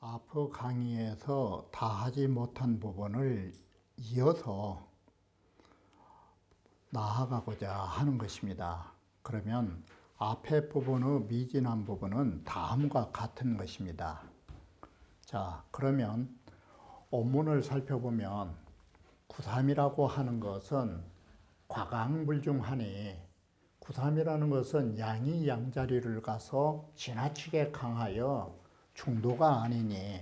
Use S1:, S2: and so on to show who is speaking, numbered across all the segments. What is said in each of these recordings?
S1: 앞의 강의에서 다 하지 못한 부분을 이어서 나아가고자 하는 것입니다. 그러면 앞에 부분의 미진한 부분은 다음과 같은 것입니다. 자, 그러면 원문을 살펴보면 구삼이라고 하는 것은 과강불중하니, 구삼이라는 것은 양이 양자리를 가서 지나치게 강하여 중도가 아니니,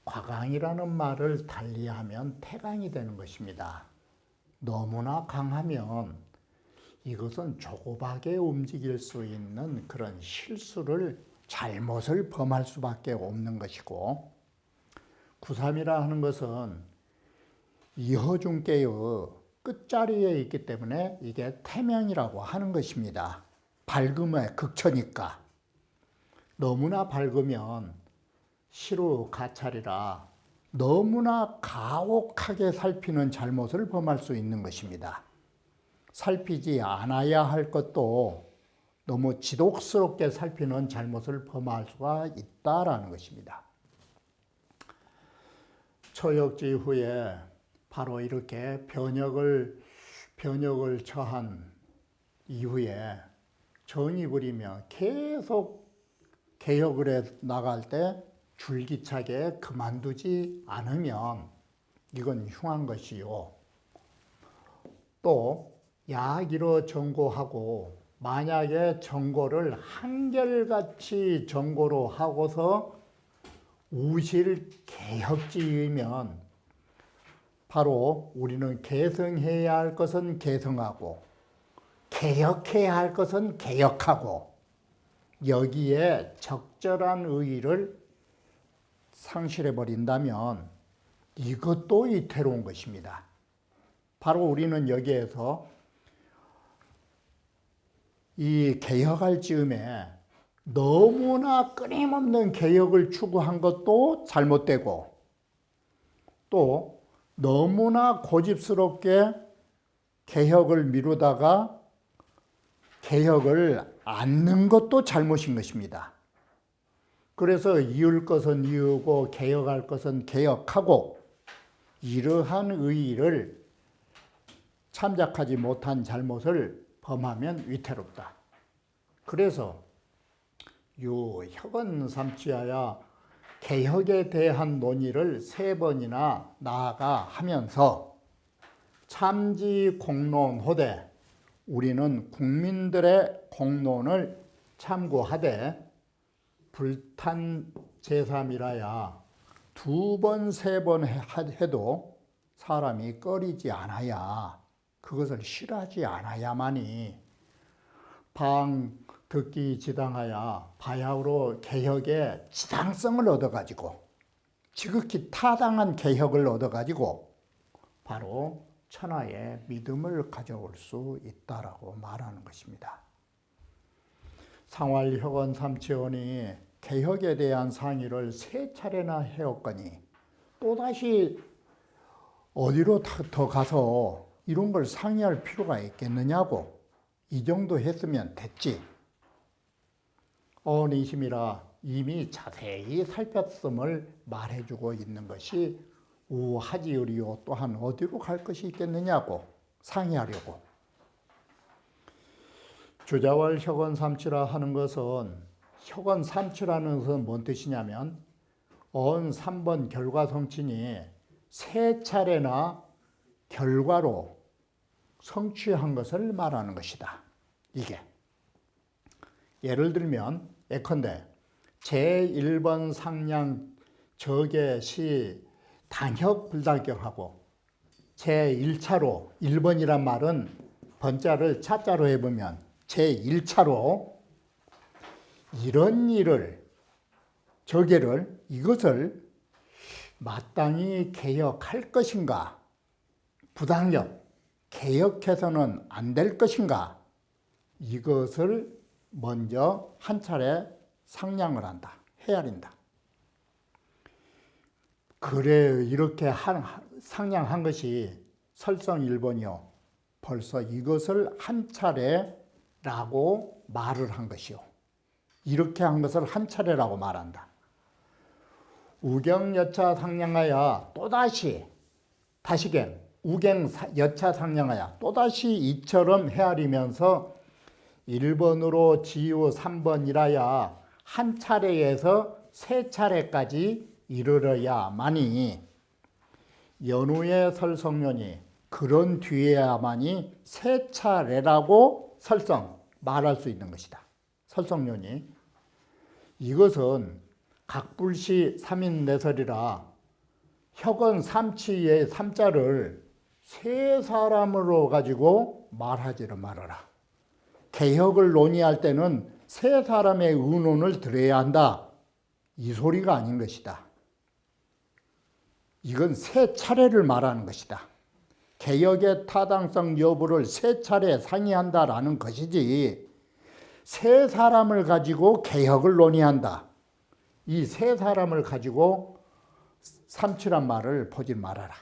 S1: 과강이라는 말을 달리하면 태강이 되는 것입니다. 너무나 강하면 이것은 조급하게 움직일 수 있는 그런 실수를, 잘못을 범할 수밖에 없는 것이고, 구삼이라 하는 것은 이허중께의 끝자리에 있기 때문에 이게 태명이라고 하는 것입니다. 밝음의 극처니까. 너무나 밝으면 시루 가찰이라 너무나 가혹하게 살피는 잘못을 범할 수 있는 것입니다. 살피지 않아야 할 것도 너무 지독스럽게 살피는 잘못을 범할 수가 있다라는 것입니다. 처역지 후에 바로 이렇게 변역을 처한 이후에 정이 부리며 계속 개혁을 해 나갈 때 줄기차게 그만두지 않으면 이건 흉한 것이요. 또 야기로 전고하고, 만약에 전고를 한결같이 전고로 하고서 우실 개혁지이면 바로 우리는 개성해야 할 것은 개성하고, 개혁해야 할 것은 개혁하고, 여기에 적절한 의의를 상실해 버린다면 이것도 이태로운 것입니다. 바로 우리는 여기에서 이 개혁할 즈음에 너무나 끊임없는 개혁을 추구한 것도 잘못되고, 또 너무나 고집스럽게 개혁을 미루다가 개혁을 않는 것도 잘못인 것입니다. 그래서 이을 것은 이으고 개혁할 것은 개혁하고, 이러한 의의를 참작하지 못한 잘못을 범하면 위태롭다. 그래서 혁언 삼치하여 개혁에 대한 논의를 3번이나 나아가 하면서 참지 공론호되, 우리는 국민들의 공론을 참고하되 불탄 제3이라야 2번, 3번 해도 사람이 꺼리지 않아야, 그것을 싫어하지 않아야만이 방 듣기 지당하여 바야흐로 개혁의 지당성을 얻어가지고, 지극히 타당한 개혁을 얻어가지고 바로 천하의 믿음을 가져올 수 있다라고 말하는 것입니다. 상활혁언 삼치원이 개혁에 대한 상의를 3차례나 해왔거니 또다시 어디로 더 가서 이런 걸 상의할 필요가 있겠느냐고, 이 정도 했으면 됐지. 어니심이라 이미 자세히 살폈음을 말해주고 있는 것이 우하지으리요, 또한 어디로 갈 것이 있겠느냐고 상의하려고. 주자월 혁언 삼치라 하는 것은, 혁언 삼치라는 것은 뭔 뜻이냐면 언 3번 결과성친이 3차례나 결과로 성취한 것을 말하는 것이다. 이게 예를 들면 예컨대 제1번 상량 적의 단혁 불단격하고, 제1차로 1번이란 말은 번자를 차자로 해보면 제1차로 이런 일을, 저게를, 이것을 마땅히 개혁할 것인가, 부당력, 개혁해서는 안 될 것인가? 이것을 먼저 한 차례 상량을 한다. 헤아린다. 그래 이렇게 상량한 것이 설성일본이요. 벌써 이것을 한 차례라고 말을 한 것이요. 이렇게 한 것을 한 차례라고 말한다. 우경여차 상량하여 또다시 다시금 우경여차 상량하여 또다시 이처럼 헤아리면서 1번으로 지우 3번이라야 한 차례에서 세 차례까지 이르러야만이 연후의 설성론이 그런 뒤에야만이 세 차례라고 말할 수 있는 것이다. 설성론이 이것은 각불시 3인내설이라 혁언 삼치의 삼자를 세 사람으로 가지고 말하지를 말아라. 개혁을 논의할 때는 세 사람의 의논을 들어야 한다. 이 소리가 아닌 것이다. 이건 세 차례를 말하는 것이다. 개혁의 타당성 여부를 세 차례 상의한다라는 것이지 세 사람을 가지고 개혁을 논의한다. 이 세 사람을 가지고 삼치란 말을 보지 말아라.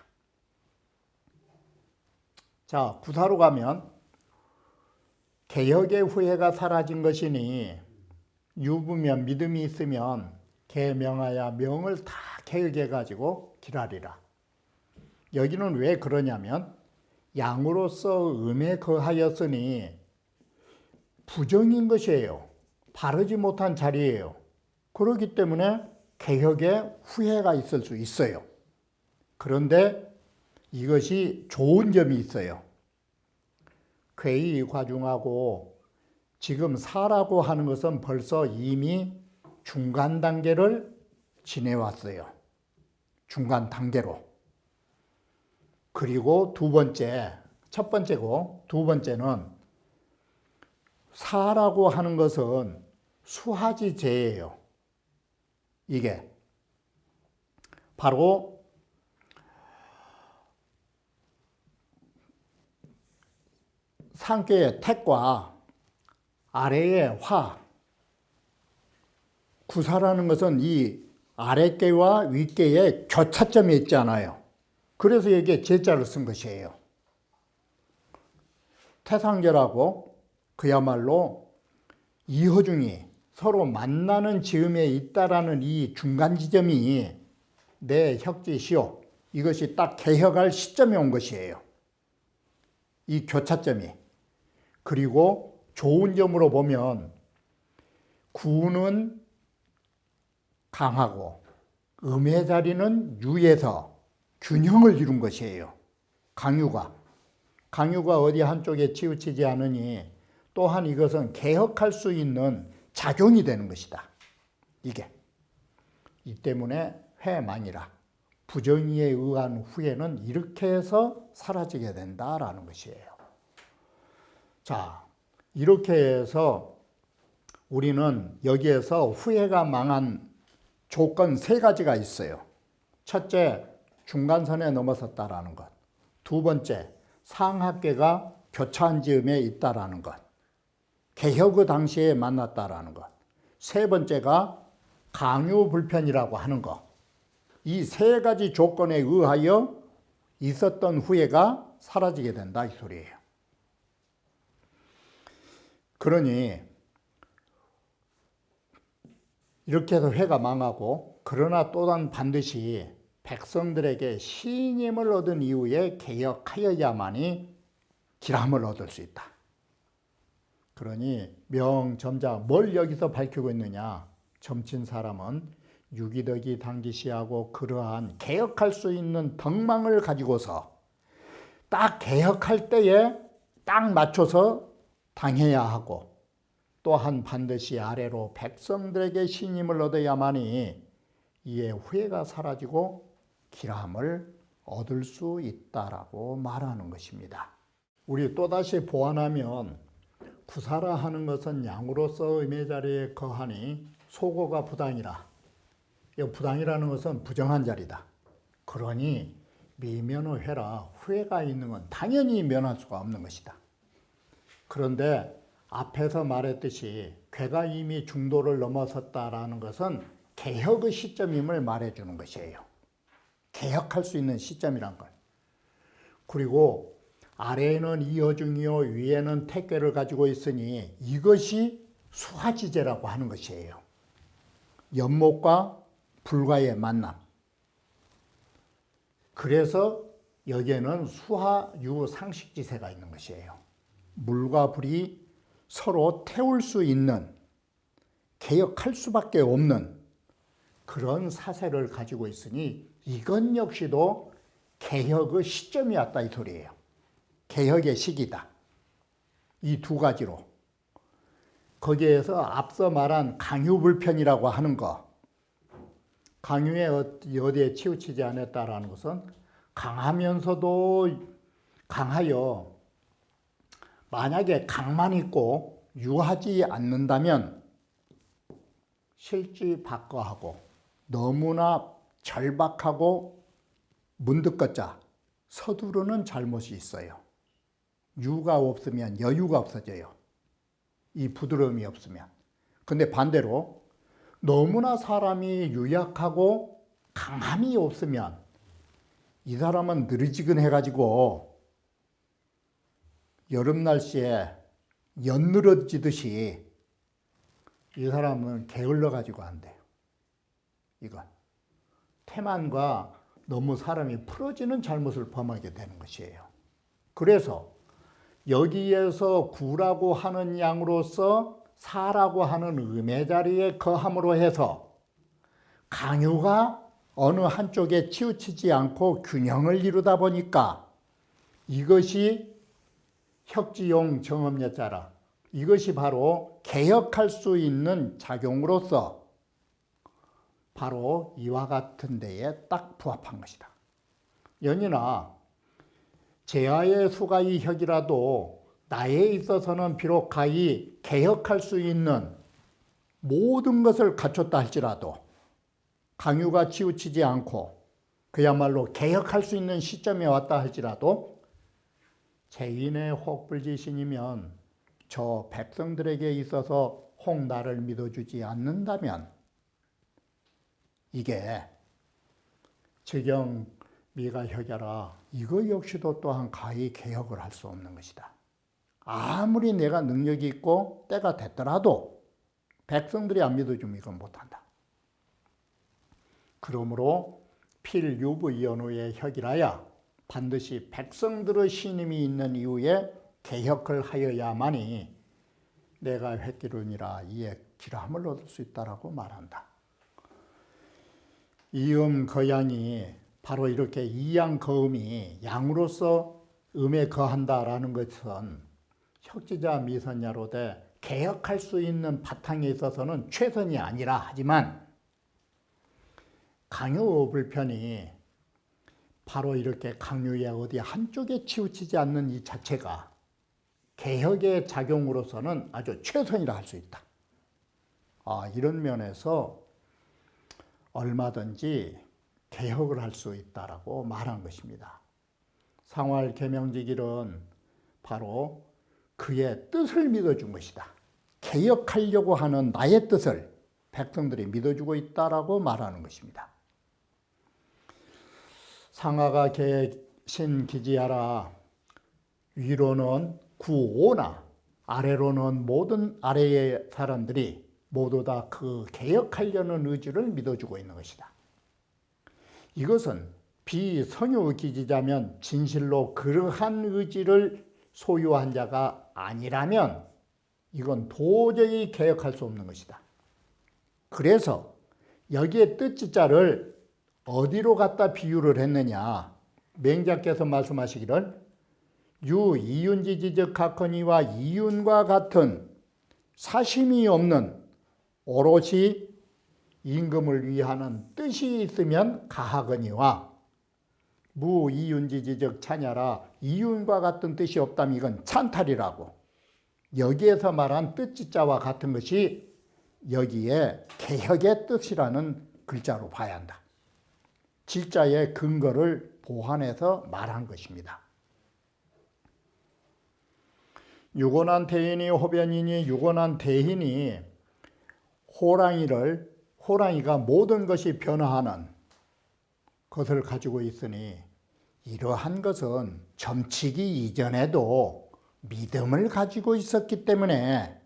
S1: 자, 구사로 가면 개혁의 후회가 사라진 것이니 유부면 믿음이 있으면 개명하여 명을 다 개혁해가지고 기라리라. 여기는 왜 그러냐면 양으로서 음에 거하였으니 부정인 것이에요. 바르지 못한 자리예요. 그렇기 때문에 개혁에 후회가 있을 수 있어요. 그런데 이것이 좋은 점이 있어요. 괴의 과중하고 지금 사라고 하는 것은 벌써 이미 중간 단계를 지내왔어요. 중간 단계로. 그리고 첫 번째고 두 번째는 사라고 하는 것은 수하지제예요. 이게 바로 상계의 택과 아래의 화, 구사라는 것은 이 아랫계와 윗계에 교차점이 있잖아요. 그래서 여기에 제자를 쓴 것이에요. 태상절하고 그야말로 이허중이 서로 만나는 즈음에 있다라는 이 중간 지점이 내 혁지시오. 이것이 딱 개혁할 시점에 온 것이에요. 이 교차점이. 그리고 좋은 점으로 보면 구는 강하고 음의 자리는 유에서 균형을 이룬 것이에요. 강유가 어디 한쪽에 치우치지 않으니 또한 이것은 개혁할 수 있는 작용이 되는 것이다. 이게. 이 때문에 회망이라. 부정의에 의한 후회는 이렇게 해서 사라지게 된다라는 것이에요. 자, 이렇게 해서 우리는 여기에서 후회가 망한 조건 세 가지가 있어요. 첫째, 중간선에 넘어섰다라는 것. 두 번째, 상하계가 교차한 즈음에 있다라는 것. 개혁의 당시에 만났다라는 것. 세 번째가 강요불편이라고 하는 것. 이 세 가지 조건에 의하여 있었던 후회가 사라지게 된다 이 소리예요. 그러니 이렇게 해서 회가 망하고 그러나 또한 반드시 백성들에게 신임을 얻은 이후에 개혁하여야만이 기람을 얻을 수 있다. 그러니 명점자 뭘 여기서 밝히고 있느냐. 점친 사람은 유기덕이 당기시하고 그러한 개혁할 수 있는 덕망을 가지고서 딱 개혁할 때에 딱 맞춰서 당해야 하고 또한 반드시 아래로 백성들에게 신임을 얻어야만이 이에 후회가 사라지고 기람을 얻을 수 있다라고 말하는 것입니다. 우리 또다시 보완하면 구사라 하는 것은 양으로서 음의 자리에 거하니 소고가 부당이라. 이 부당이라는 것은 부정한 자리다. 그러니 미면을 해라. 후회가 있는 건 당연히 면할 수가 없는 것이다. 그런데 앞에서 말했듯이 괴가 이미 중도를 넘어섰다라는 것은 개혁의 시점임을 말해주는 것이에요. 개혁할 수 있는 시점이란 걸. 그리고 아래에는 이어중이요 위에는 택괴를 가지고 있으니 이것이 수화지제라고 하는 것이에요. 연목과 불과의 만남. 그래서 여기에는 수화유 상식지세가 있는 것이에요. 물과 불이 서로 태울 수 있는, 개혁할 수밖에 없는 그런 사세를 가지고 있으니 이건 역시도 개혁의 시점이 왔다 이 소리예요. 개혁의 시기다. 이 두 가지로. 거기에서 앞서 말한 강유불편이라고 하는 거, 강유에 어디에 치우치지 않았다라는 것은 강하면서도 강하여 만약에 강만 있고 유하지 않는다면 실지박거하고 너무나 절박하고 문득거짜 서두르는 잘못이 있어요. 유가 없으면 여유가 없어져요. 이 부드러움이 없으면. 근데 반대로 너무나 사람이 유약하고 강함이 없으면 이 사람은 느리지근해가지고 여름 날씨에 연늘어지듯이 이 사람은 게을러가지고 안 돼요. 이건 태만과 너무 사람이 풀어지는 잘못을 범하게 되는 것이에요. 그래서 여기에서 구라고 하는 양으로서 사라고 하는 음의 자리에 거함으로 해서 강유가 어느 한쪽에 치우치지 않고 균형을 이루다 보니까 이것이 혁지용 정엄여자라. 이것이 바로 개혁할 수 있는 작용으로서 바로 이와 같은 데에 딱 부합한 것이다. 연이나 제아의 수가의 혁이라도 나에 있어서는 비록 가히 개혁할 수 있는 모든 것을 갖췄다 할지라도 강유가 치우치지 않고 그야말로 개혁할 수 있는 시점에 왔다 할지라도 제인의 혹불지신이면 저 백성들에게 있어서 혹 나를 믿어주지 않는다면 이게 즉영 미가 혁야라 이거 역시도 또한 가히 개혁을 할 수 없는 것이다. 아무리 내가 능력이 있고 때가 됐더라도 백성들이 안 믿어주면 이건 못한다. 그러므로 필유부연후의 혁이라야 반드시 백성들의 신임이 있는 이후에 개혁을 하여야만이 내가 획기론이라 이에 기람을 얻을 수 있다라고 말한다. 이음 거양이 바로 이렇게 이양 거음이 양으로서 음에 거한다라는 것은 혁지자 미선야로되 개혁할 수 있는 바탕에 있어서는 최선이 아니라 하지만 강요 불편이 바로 이렇게 강요의 어디 한쪽에 치우치지 않는 이 자체가 개혁의 작용으로서는 아주 최선이라 할 수 있다. 이런 면에서 얼마든지 개혁을 할 수 있다라고 말한 것입니다. 상활 계명직일은 바로 그의 뜻을 믿어준 것이다. 개혁하려고 하는 나의 뜻을 백성들이 믿어주고 있다라고 말하는 것입니다. 상하가 계신 기지하라. 위로는 구오나 아래로는 모든 아래의 사람들이 모두 다 그 개혁하려는 의지를 믿어주고 있는 것이다. 이것은 비성유 기지자면 진실로 그러한 의지를 소유한 자가 아니라면 이건 도저히 개혁할 수 없는 것이다. 그래서 여기에 뜻지자를 어디로 갖다 비유를 했느냐. 맹자께서 말씀하시기를 이윤지지적 각헌이와 이윤과 같은 사심이 없는 오롯이 임금을 위하는 뜻이 있으면 가하거니와 무이윤지지적 찬야라 이윤과 같은 뜻이 없다면 이건 찬탈이라고. 여기에서 말한 뜻지자와 같은 것이 여기에 개혁의 뜻이라는 글자로 봐야 한다. 질자의 근거를 보완해서 말한 것입니다. 유곤한 대인이 호변이니 유곤한 대인이 호랑이가 모든 것이 변화하는 것을 가지고 있으니 이러한 것은 점치기 이전에도 믿음을 가지고 있었기 때문에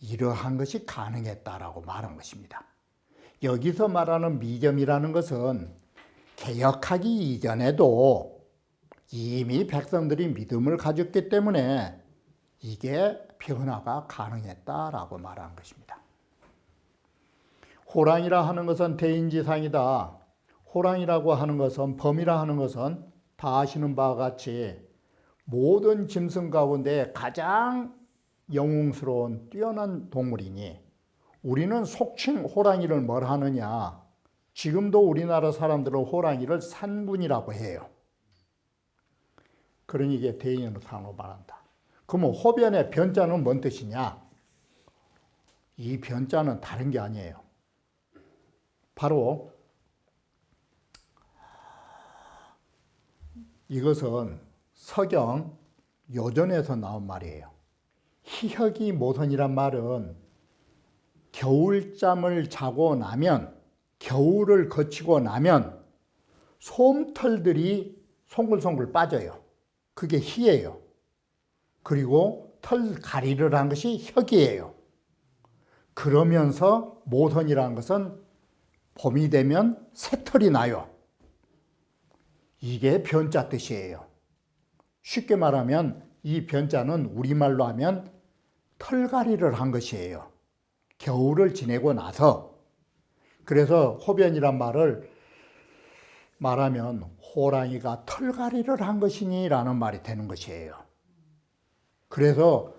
S1: 이러한 것이 가능했다라고 말한 것입니다. 여기서 말하는 미점이라는 것은 개혁하기 이전에도 이미 백성들이 믿음을 가졌기 때문에 이게 변화가 가능했다라고 말한 것입니다. 호랑이라 하는 것은 대인지상이다. 호랑이라고 하는 것은, 범이라 하는 것은 다 아시는 바와 같이 모든 짐승 가운데 가장 영웅스러운 뛰어난 동물이니 우리는 속칭 호랑이를 뭘 하느냐. 지금도 우리나라 사람들은 호랑이를 산군이라고 해요. 그러니 이게 대인으로 말한다. 그러면 호변의 변자는 뭔 뜻이냐? 이 변자는 다른 게 아니에요. 바로 이것은 서경 요전에서 나온 말이에요. 희혁이 모선이란 말은 겨울잠을 자고 나면, 겨울을 거치고 나면 솜털들이 송글송글 빠져요. 그게 희예요. 그리고 털 가리를 한 것이 혁이에요. 그러면서 모선이라는 것은 봄이 되면 새털이 나요. 이게 변자 뜻이에요. 쉽게 말하면 이 변자는 우리말로 하면 털가리를 한 것이에요. 겨울을 지내고 나서. 그래서 호변이란 말을 말하면 호랑이가 털가리를 한 것이니 라는 말이 되는 것이에요. 그래서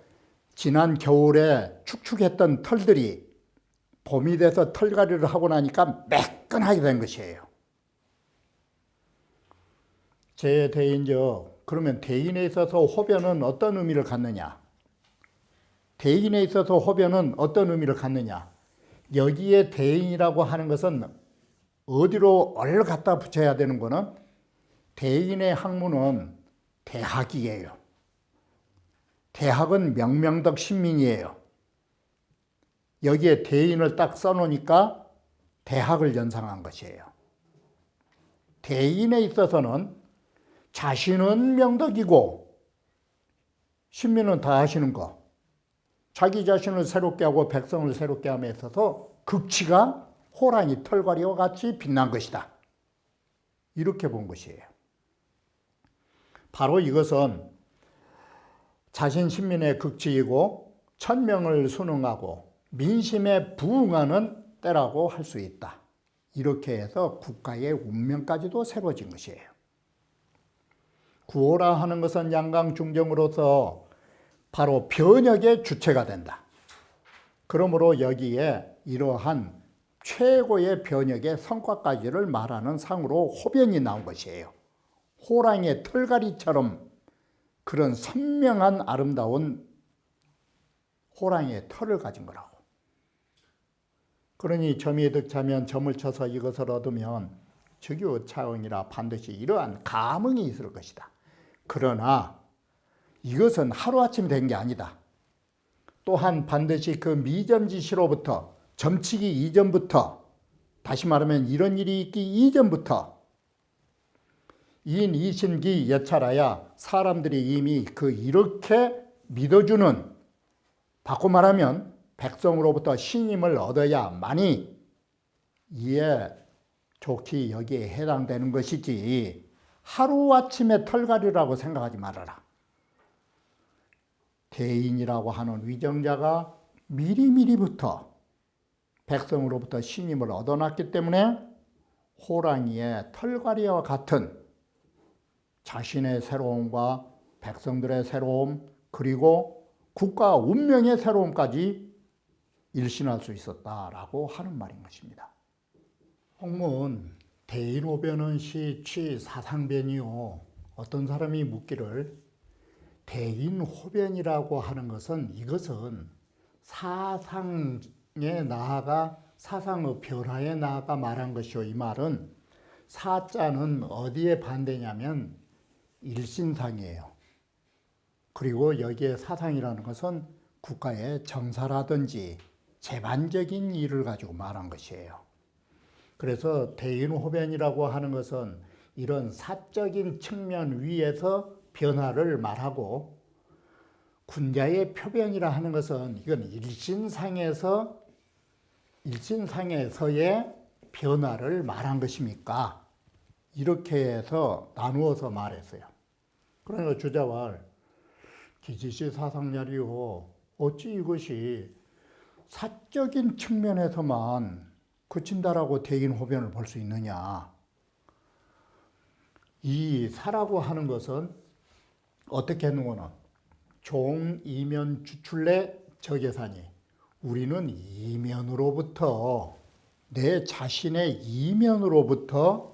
S1: 지난 겨울에 축축했던 털들이 봄이 돼서 털가리를 하고 나니까 매끈하게 된 것이에요. 제대인저, 그러면 대인에 있어서 호변은 어떤 의미를 갖느냐? 대인에 있어서 호변은 어떤 의미를 갖느냐? 여기에 대인이라고 하는 것은 어디로 얼 갖다 붙여야 되는 거는 대인의 학문은 대학이에요. 대학은 명명덕 신민이에요. 여기에 대인을 딱 써놓으니까 대학을 연상한 것이에요. 대인에 있어서는 자신은 명덕이고 신민은 다 하시는 거, 자기 자신을 새롭게 하고 백성을 새롭게 함에 있어서 극치가 호랑이 털과리와 같이 빛난 것이다. 이렇게 본 것이에요. 바로 이것은 자신 신민의 극치이고 천명을 순응하고 민심에 부응하는 때라고 할 수 있다. 이렇게 해서 국가의 운명까지도 세워진 것이에요. 구호라 하는 것은 양강중정으로서 바로 변혁의 주체가 된다. 그러므로 여기에 이러한 최고의 변혁의 성과까지를 말하는 상으로 호변이 나온 것이에요. 호랑이의 털가리처럼 그런 선명한 아름다운 호랑이의 털을 가진 거라고. 그러니 점이 득차면 점을 쳐서 이것을 얻으면 즉유차응이라 반드시 이러한 감흥이 있을 것이다. 그러나 이것은 하루아침 된 게 아니다. 또한 반드시 그 미점지시로부터, 점치기 이전부터, 다시 말하면 이런 일이 있기 이전부터 인 이신기 여찰하야 사람들이 이미 이렇게 믿어주는, 바꿔 말하면 백성으로부터 신임을 얻어야만이 이에 좋게 여기에 해당되는 것이지 하루아침에 털가리라고 생각하지 말아라. 대인이라고 하는 위정자가 미리미리부터 백성으로부터 신임을 얻어놨기 때문에 호랑이의 털가리와 같은 자신의 새로움과 백성들의 새로움, 그리고 국가 운명의 새로움까지 일신할 수 있었다라고 하는 말인 것입니다. 혹문 대인호변은 시취 사상변이요. 어떤 사람이 묻기를 대인호변이라고 하는 것은 이것은 사상에 나아가 사상의 변화에 나아가 말한 것이요. 이 말은 사자는 어디에 반대냐면 일신상이에요. 그리고 여기에 사상이라는 것은 국가의 정사라든지 재반적인 일을 가지고 말한 것이에요. 그래서 대인호변이라고 하는 것은 이런 사적인 측면 위에서 변화를 말하고, 군자의 표변이라 하는 것은 이건 일신상에서의 변화를 말한 것입니까? 이렇게 해서 나누어서 말했어요. 그러니까 주자왈 기지시 사상야리요, 어찌 이것이 사적인 측면에서만 그친다라고 대인호변을 볼 수 있느냐. 이 사라고 하는 것은 어떻게 했는거는 종이면 주출래 저계산이, 우리는 이면으로부터, 내 자신의 이면으로부터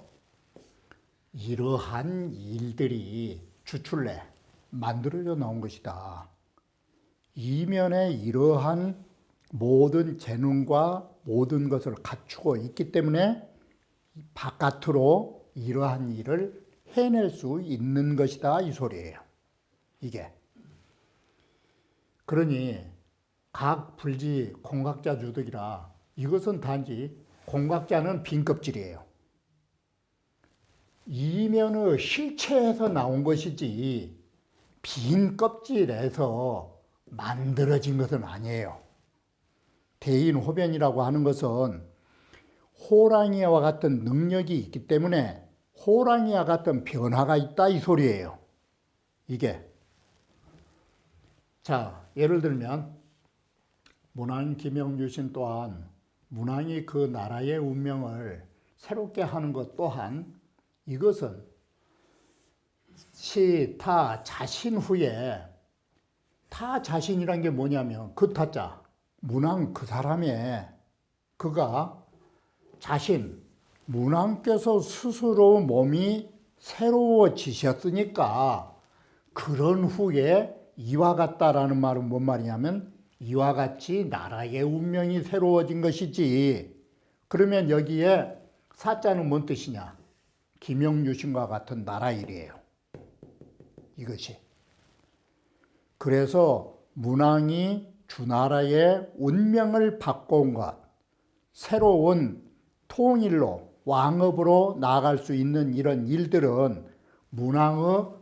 S1: 이러한 일들이 주출래 만들어져 나온 것이다. 이면에 이러한 모든 재능과 모든 것을 갖추고 있기 때문에 바깥으로 이러한 일을 해낼 수 있는 것이다, 이 소리예요. 이게. 그러니 각 불지 공각자 주득이라, 이것은 단지 공각자는 빈 껍질이에요. 이면의 실체에서 나온 것이지 빈 껍질에서 만들어진 것은 아니에요. 대인호변이라고 하는 것은 호랑이와 같은 능력이 있기 때문에 호랑이와 같은 변화가 있다, 이 소리예요. 이게. 자, 예를 들면 문왕 김영유신 또한 문왕이 그 나라의 운명을 새롭게 하는 것 또한, 이것은 타 자신 후에, 타 자신이란 게 뭐냐면 그 타자, 문왕 그 사람의, 그가 자신, 문왕께서 스스로 몸이 새로워지셨으니까 그런 후에 이와 같다라는 말은 뭔 말이냐면 이와 같이 나라의 운명이 새로워진 것이지. 그러면 여기에 사자는 뭔 뜻이냐? 김영유신과 같은 나라 일이에요. 이것이. 그래서 문왕이 주나라의 운명을 바꿔온 것, 새로운 통일로, 왕업으로 나아갈 수 있는 이런 일들은 문왕의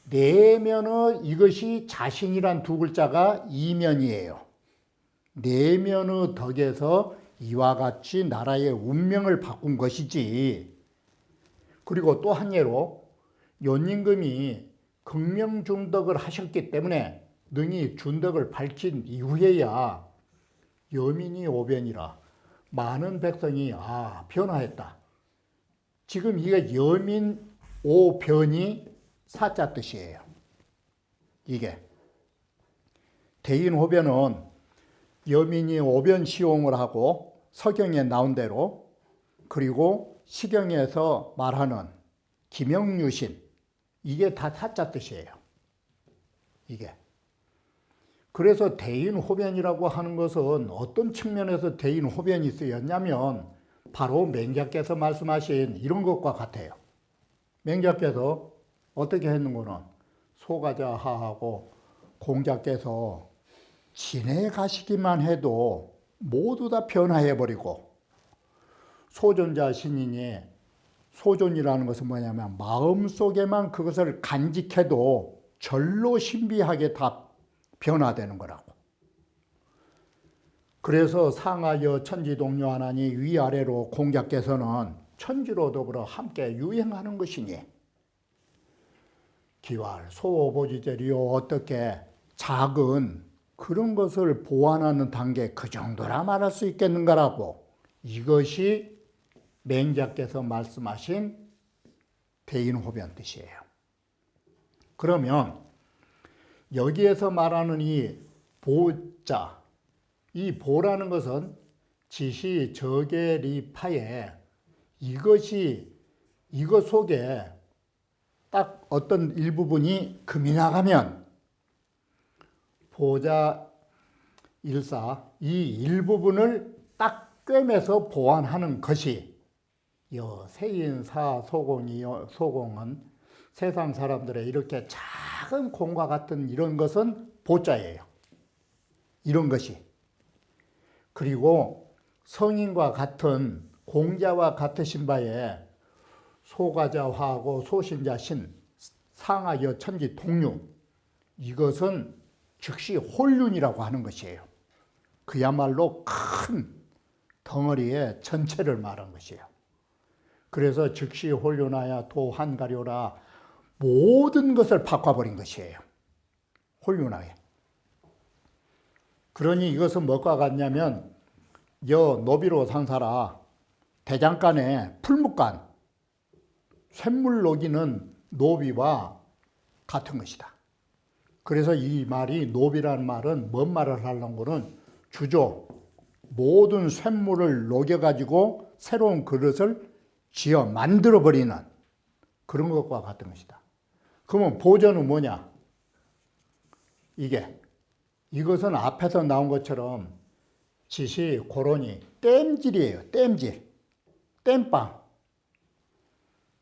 S1: 내면의, 이것이 자신이란 두 글자가 이면이에요. 내면의 덕에서 이와 같이 나라의 운명을 바꾼 것이지. 그리고 또 한 예로 연임금이 극명중덕을 하셨기 때문에 능히 준덕을 밝힌 이후에야 여민이 오변이라, 많은 백성이 변화했다. 지금 이게 여민 오변이 사자 뜻이에요. 이게. 대인호변은 여민이 오변 시용을 하고 서경에 나온 대로, 그리고 시경에서 말하는 김영유신, 이게 다 사자 뜻이에요. 이게. 그래서 대인호변이라고 하는 것은 어떤 측면에서 대인호변이 쓰였냐면 바로 맹자께서 말씀하신 이런 것과 같아요. 맹자께서 어떻게 했는거는 소가자하하고 공자께서 지내가시기만 해도 모두 다 변화해버리고, 소존자 신인이, 소존이라는 것은 뭐냐면 마음속에만 그것을 간직해도 절로 신비하게 다 변화되는 거라고. 그래서 상하여 천지동료 하나니 위아래로 공자께서는 천지로 더불어 함께 유행하는 것이니, 기왈 소보지제리요, 어떻게 작은 그런 것을 보완하는 단계, 그 정도라 말할 수 있겠는가라고. 이것이 맹자께서 말씀하신 대인호변 뜻이에요. 그러면 여기에서 말하는 이 보자, 이 보라는 것은 지시 저계리파에, 이것 속에 딱 어떤 일부분이 금이 나가면 보자 일사, 이 일부분을 딱 꿰매서 보완하는 것이 세인사 소공은 세상 사람들의 이렇게 작은 공과 같은 이런 것은 보자예요. 이런 것이. 그리고 성인과 같은 공자와 같으신 바에 소가자화하고 소신자신 상하여 천지 동류, 이것은 즉시 홀륜이라고 하는 것이에요. 그야말로 큰 덩어리의 전체를 말한 것이에요. 그래서 즉시 홀륜하여 도한가료라, 모든 것을 바꿔버린 것이에요. 홀륜하게. 그러니 이것은 무엇과 같냐면 노비로 상사라 대장간에 풀무간 쇳물 녹이는 노비와 같은 것이다. 그래서 이 말이, 노비라는 말은 뭔 말을 하려는 거는 주조, 모든 쇳물을 녹여가지고 새로운 그릇을 지어 만들어버리는 그런 것과 같은 것이다. 그러면 보전은 뭐냐? 이것은 앞에서 나온 것처럼 지시, 고론이 땜질이에요. 땜질. 땜빵.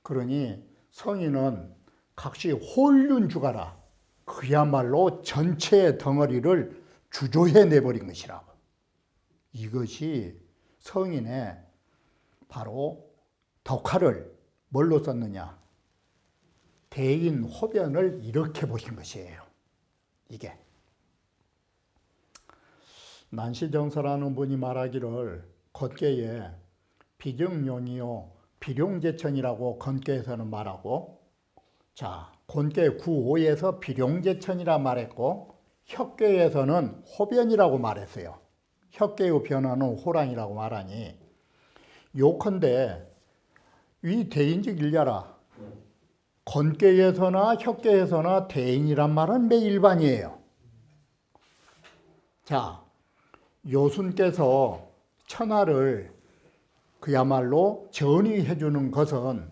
S1: 그러니 성인은 각시 홀륜 주가라. 그야말로 전체의 덩어리를 주조해내버린 것이라고. 이것이 성인의 바로 덕화를 뭘로 썼느냐? 대인 호변을 이렇게 보신 것이에요. 이게. 난시정서라는 분이 말하기를 건께에 비정용이요 비룡제천이라고 건께에서는 말하고, 자, 건께 9.5에서 비룡제천이라 말했고, 혁계에서는 호변이라고 말했어요. 혁계의 변화는 호랑이라고 말하니, 요컨대 위 대인즉 일려라. 건께에서나 혁계에서나 대인이란 말은 매 일반이에요. 자, 요순께서 천하를 그야말로 전이해 주는 것은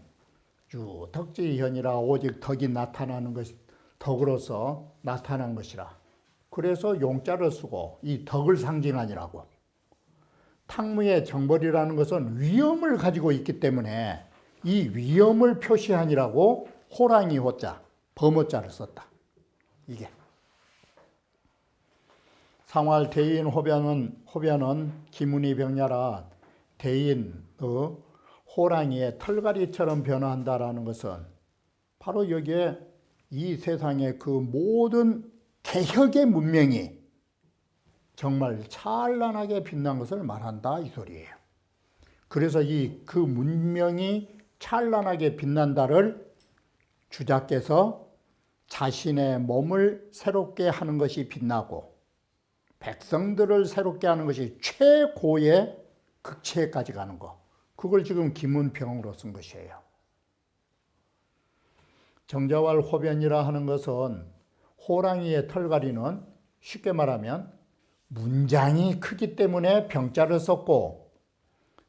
S1: 덕지현이라, 오직 덕이 나타나는 것이 덕으로서 나타난 것이라. 그래서 용자를 쓰고 이 덕을 상징하니라고. 탕무의 정벌이라는 것은 위엄을 가지고 있기 때문에 이 위엄을 표시하니라고 호랑이 호자, 범호자를 썼다. 이게. 상활 대인 호변은 기문이 병야라, 대인의 호랑이의 털갈이처럼 변화한다라는 것은 바로 여기에 이 세상의 그 모든 개혁의 문명이 정말 찬란하게 빛난 것을 말한다, 이 소리예요. 그래서 그 문명이 찬란하게 빛난다를 주자께서 자신의 몸을 새롭게 하는 것이 빛나고 백성들을 새롭게 하는 것이 최고의 극치에까지 가는 것, 그걸 지금 기문병으로 쓴 것이에요. 정자왈 호변이라 하는 것은 호랑이의 털갈이는 쉽게 말하면 문장이 크기 때문에 병자를 썼고,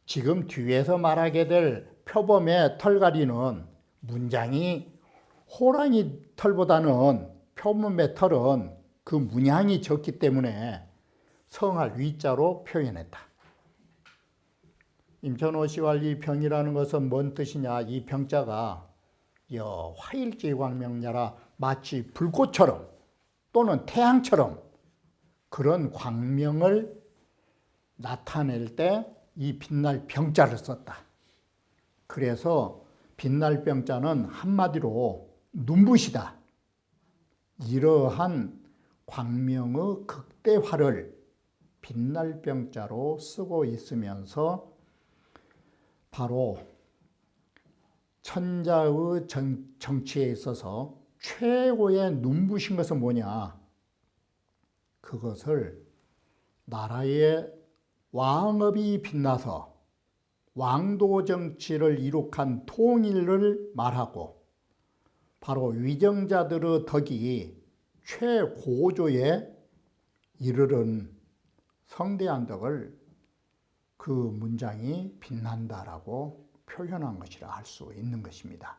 S1: 지금 뒤에서 말하게 될 표범의 털갈이는 문장이 호랑이 털보다는, 표범의 털은 그 문양이 적기 때문에 성할 위자로 표현했다. 임천호 씨와 이 병이라는 것은 뭔 뜻이냐? 이 병자가 화일지광명야라, 마치 불꽃처럼 또는 태양처럼 그런 광명을 나타낼 때 이 빛날 병자를 썼다. 그래서 빛날 병자는 한마디로 눈부시다. 이러한 광명의 극대화를 빛날 병자로 쓰고 있으면서 바로 천자의 정치에 있어서 최고의 눈부신 것은 뭐냐? 그것을 나라의 왕업이 빛나서 왕도 정치를 이룩한 통일을 말하고, 바로 위정자들의 덕이 최고조에 이르는 성대한 덕을 그 문장이 빛난다라고 표현한 것이라 할 수 있는 것입니다.